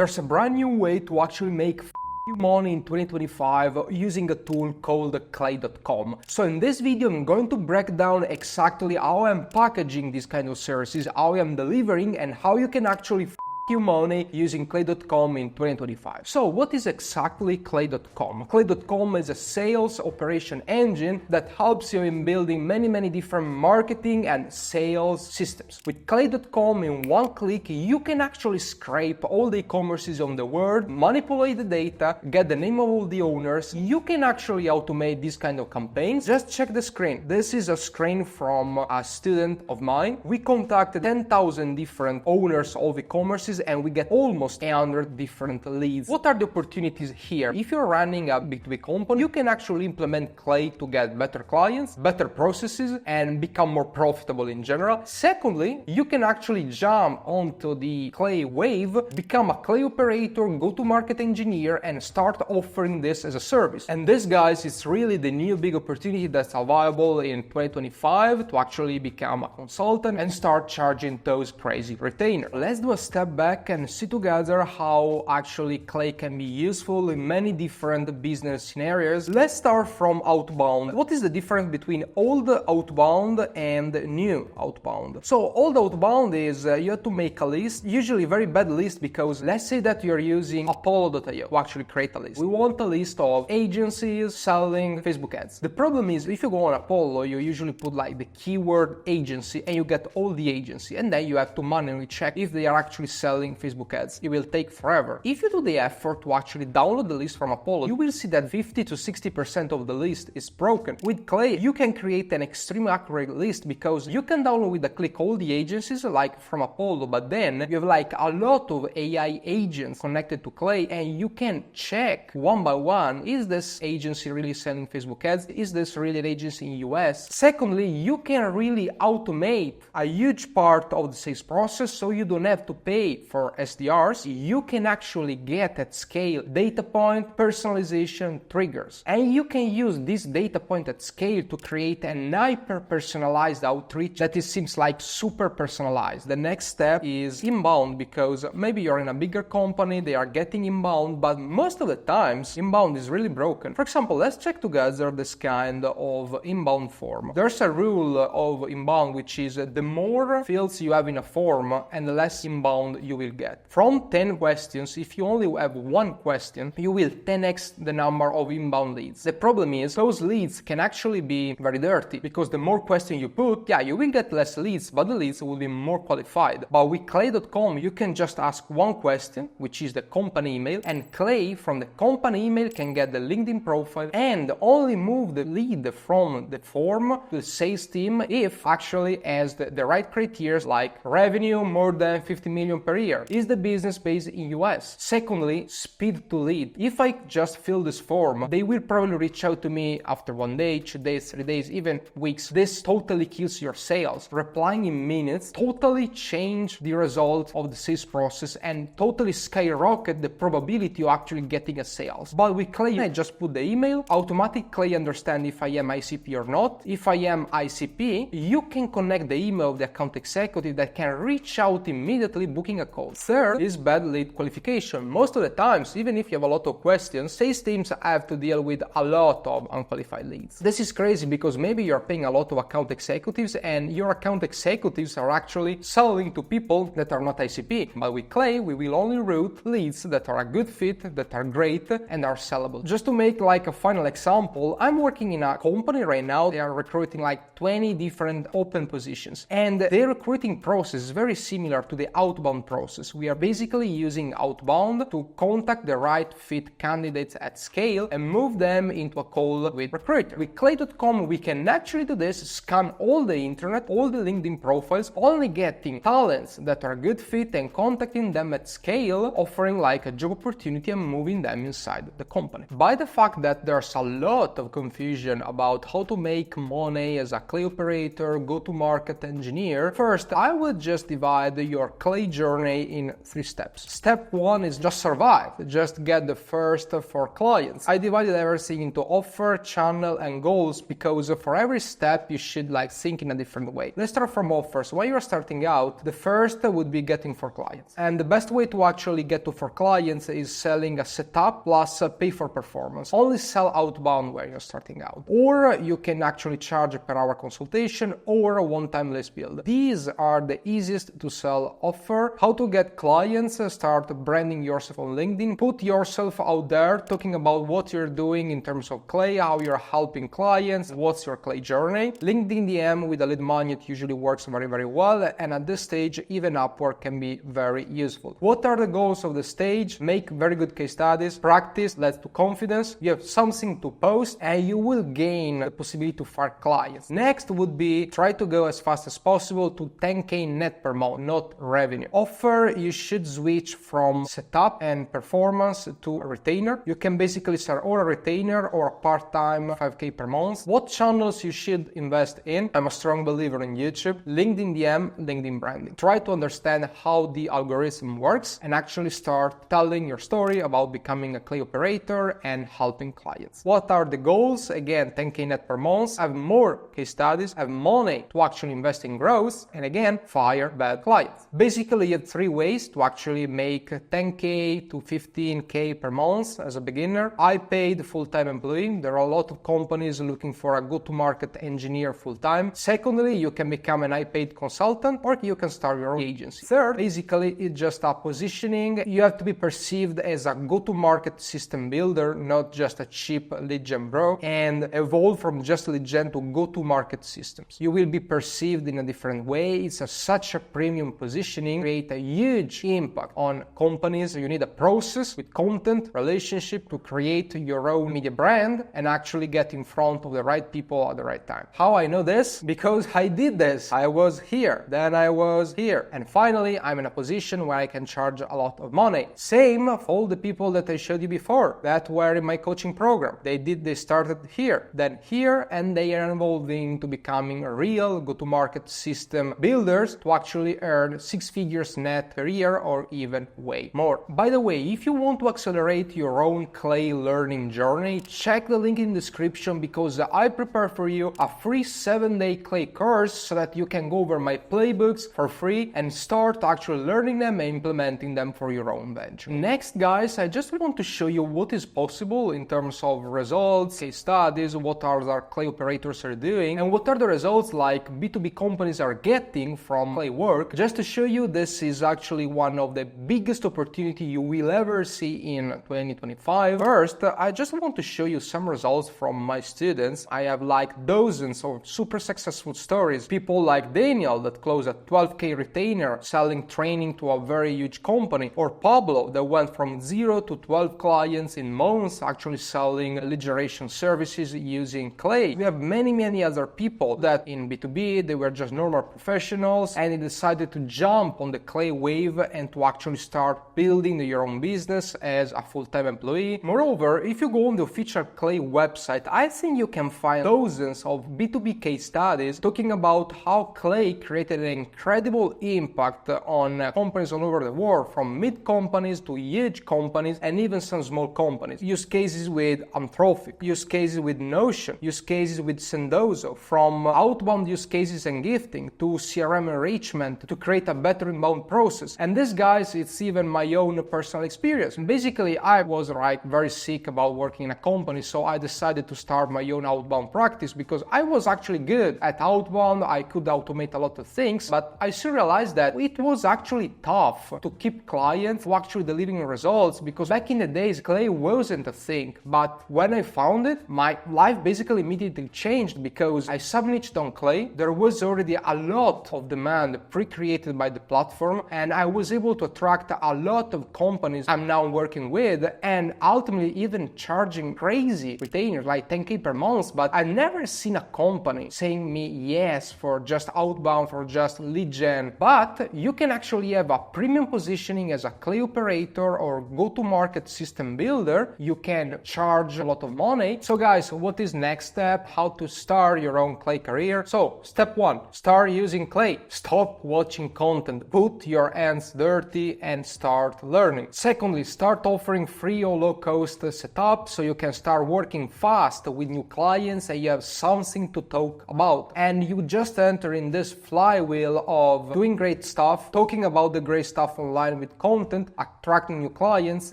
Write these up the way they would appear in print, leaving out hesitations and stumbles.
There's a brand new way to actually make money in 2025 using a tool called Clay.com. So in this video, I'm going to break down exactly how I'm packaging these kind of services, how I'm delivering, and how you can actually you money using Clay.com in 2025. So what is exactly Clay.com? Clay.com is a sales operation engine that helps you in building many different marketing and sales systems. With Clay.com, in one click, you can actually scrape all the e-commerces on the world, manipulate the data, get the name of all the owners. You can actually automate these kind of campaigns. Just check the screen. This is a screen from a student of mine. We contacted 10,000 different owners of e-commerces and we get almost 100 different leads. What are the opportunities here? If you're running a B2B company, you can actually implement Clay to get better clients, better processes, and become more profitable in general. Secondly, you can actually jump onto the Clay wave, become a Clay operator, go-to-market engineer, and start offering this as a service. And this, guys, is really the new big opportunity that's available in 2025 to actually become a consultant and start charging those crazy retainers. Let's do a step back and see together how actually Clay can be useful in many different business scenarios. Let's start from outbound. What is the difference between old outbound and new outbound? So old outbound is you have to make a list, usually very bad list, because let's say that you're using Apollo.io to actually create a list. We want a list of agencies selling Facebook ads. The problem is if you go on Apollo, you usually put like the keyword agency and you get all the agency, and then you have to manually check if they are actually selling Facebook ads. It will take forever. If you do the effort to actually download the list from Apollo, you will see that 50 to 60% of the list is broken. With Clay, you can create an extremely accurate list because you can download with a click all the agencies like from Apollo, but then you have like a lot of AI agents connected to Clay and you can check one by one, is this agency really selling Facebook ads? Is this really an agency in US? Secondly, you can really automate a huge part of the sales process so you don't have to pay for SDRs. You can actually get at scale data point, personalization, triggers. And you can use this data point at scale to create an hyper-personalized outreach that seems like super personalized. The next step is inbound, because maybe you're in a bigger company, they are getting inbound, but most of the times inbound is really broken. For example, let's check together this kind of inbound form. There's a rule of inbound, which is the more fields you have in a form and the less inbound you will get. From 10 questions, if you only have one question, you will 10x the number of inbound leads. The problem is those leads can actually be very dirty, because the more questions you put, you will get less leads, but the leads will be more qualified. But with Clay.com, you can just ask one question, which is the company email, and Clay from the company email can get the LinkedIn profile and only move the lead from the form to the sales team if actually has the right criteria like revenue more than 50 million per year. Is the business based in US? Secondly, speed to lead. If I just fill this form, they will probably reach out to me after 1 day, 2 days, 3 days, even weeks. This totally kills your sales. Replying in minutes totally change the result of the sales process and totally skyrocket the probability of actually getting a sales. But with Clay, I just put the email, automatically understand if I am ICP or not. If I am ICP, you can connect the email of the account executive that can reach out immediately, booking a call. Third is bad lead qualification. Most of the times, even if you have a lot of questions, sales teams have to deal with a lot of unqualified leads. This is crazy because maybe you're paying a lot of account executives and your account executives are actually selling to people that are not ICP. But with Clay, we will only route leads that are a good fit, that are great, and are sellable. Just to make like a final example, I'm working in a company right now. They are recruiting like 20 different open positions, and their recruiting process is very similar to the outbound process. We are basically using outbound to contact the right fit candidates at scale and move them into a call with recruiter. With Clay.com, we can naturally do this, scan all the internet, all the LinkedIn profiles, only getting talents that are a good fit and contacting them at scale, offering like a job opportunity and moving them inside the company. By the fact that there's a lot of confusion about how to make money as a Clay operator, go-to-market engineer, first I would just divide your Clay journey journey in 3 steps. Step 1 is just survive, just get the first 4 clients. I divided everything into offer, channel, and goals because for every step you should think in a different way. Let's start from offers. When you're starting out, the first would be getting 4 clients. And the best way to actually get to 4 clients is selling a setup plus pay for performance. Only sell outbound when you're starting out. Or you can actually charge per hour consultation or a one-time list build. These are the easiest to sell offer. How to get clients, start branding yourself on LinkedIn, put yourself out there talking about what you're doing in terms of Clay, how you're helping clients, what's your Clay journey. LinkedIn DM with a lead magnet usually works very, very well, and at this stage, even Upwork can be very useful. What are the goals of the stage? Make very good case studies, practice, leads to confidence, you have something to post, and you will gain the possibility to fire clients. Next would be try to go as fast as possible to 10K net per month, not revenue. Offer, you should switch from setup and performance to a retainer. You can basically start or a retainer or a part-time 5K per month. What channels you should invest in? I'm a strong believer in YouTube, LinkedIn DM, LinkedIn branding. Try to understand how the algorithm works and actually start telling your story about becoming a Clay operator and helping clients. What are the goals? Again, 10K net per month, have more case studies, have money to actually invest in growth, and again, fire bad clients. Basically, you have 3 ways to actually make 10K to 15K per month as a beginner. I paid full-time employee. There are a lot of companies looking for a go-to-market engineer full-time. Secondly, you can become an I-paid consultant or you can start your own agency. Third, basically, it's just a positioning. You have to be perceived as a go-to-market system builder, not just a cheap lead gen bro, and evolve from just lead gen to go-to-market systems. You will be perceived in a different way. It's such a premium positioning, create a huge impact on companies. You need a process with content, relationship to create your own media brand and actually get in front of the right people at the right time. How I know this? Because I did this. I was here, then I was here, and finally I'm in a position where I can charge a lot of money. Same for all the people that I showed you before that were in my coaching program. They started here, then here, and they are evolving to becoming a real go-to-market system builders to actually earn 6 figures net per year or even way more. By the way, if you want to accelerate your own Clay learning journey, check the link in the description because I prepare for you a free 7-day Clay course so that you can go over my playbooks for free and start actually learning them and implementing them for your own venture. Next, guys, I just want to show you what is possible in terms of results, case studies, what our Clay operators are doing, and what are the results like B2B companies are getting from Clay work. Just to show you, this is actually one of the biggest opportunity you will ever see in 2025. First, I just want to show you some results from my students. I have dozens of super successful stories. People like Daniel that closed a 12K retainer selling training to a very huge company, or Pablo that went from 0 to 12 clients in months actually selling lead generation services using Clay. We have many other people that in B2B they were just normal professionals and they decided to jump on the Clay wave and to actually start building your own business as a full-time employee. Moreover, if you go on the official Clay website, I think you can find dozens of B2B case studies talking about how Clay created an incredible impact on companies all over the world, from mid companies to huge companies and even some small companies. Use cases with Anthropic, use cases with Notion, use cases with Sendozo, from outbound use cases and gifting to CRM enrichment to create a better inbound process. And this, guys, it's even my own personal experience. Basically, I was very sick about working in a company, so I decided to start my own outbound practice because I was actually good at outbound. I could automate a lot of things, but I soon realized that it was actually tough to keep clients who actually delivering results because back in the days, Clay wasn't a thing. But when I found it, my life basically immediately changed because I subniched on Clay. There was already a lot of demand pre-created by the platform, and I was able to attract a lot of companies I'm now working with and ultimately even charging crazy retainers like 10K per month. But I've never seen a company saying me yes for just outbound, for just lead gen. But you can actually have a premium positioning as a Clay operator or go-to-market system builder. You can charge a lot of money. So guys, what is next step? How to start your own Clay career? So step 1, start using Clay. Stop watching content. Put your hands dirty and start learning. Secondly, start offering free or low-cost setup so you can start working fast with new clients and you have something to talk about. And you just enter in this flywheel of doing great stuff, talking about the great stuff online with content, attracting new clients,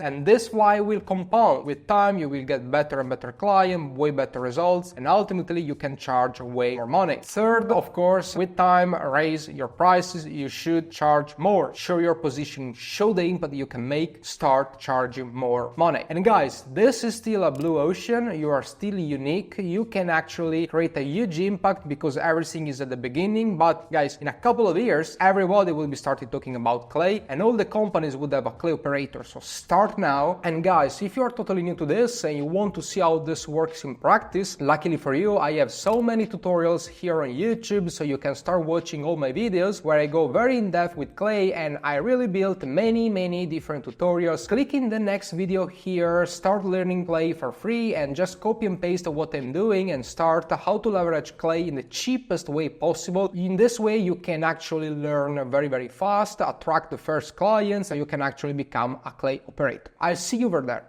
and this flywheel compound. With time, you will get better and better clients, way better results, and ultimately you can charge way more money. Third, of course, with time, raise your prices. You should charge more. Show your position, show the impact you can make, start charging more money. And guys, this is still a blue ocean. You are still unique. You can actually create a huge impact because everything is at the beginning. But guys, in a couple of years, everybody will be started talking about clay and all the companies would have a clay operator. So start now. And guys, if you are totally new to this and you want to see how this works in practice, luckily for you, I have so many tutorials here on YouTube, so you can start watching all my videos where I go very in depth with clay and I really built many different tutorials. Click in the next video here, start learning clay for free and just copy and paste what I'm doing and start how to leverage clay in the cheapest way possible. In this way you can actually learn very fast, attract the first clients, and you can actually become a clay operator. I'll see you over there.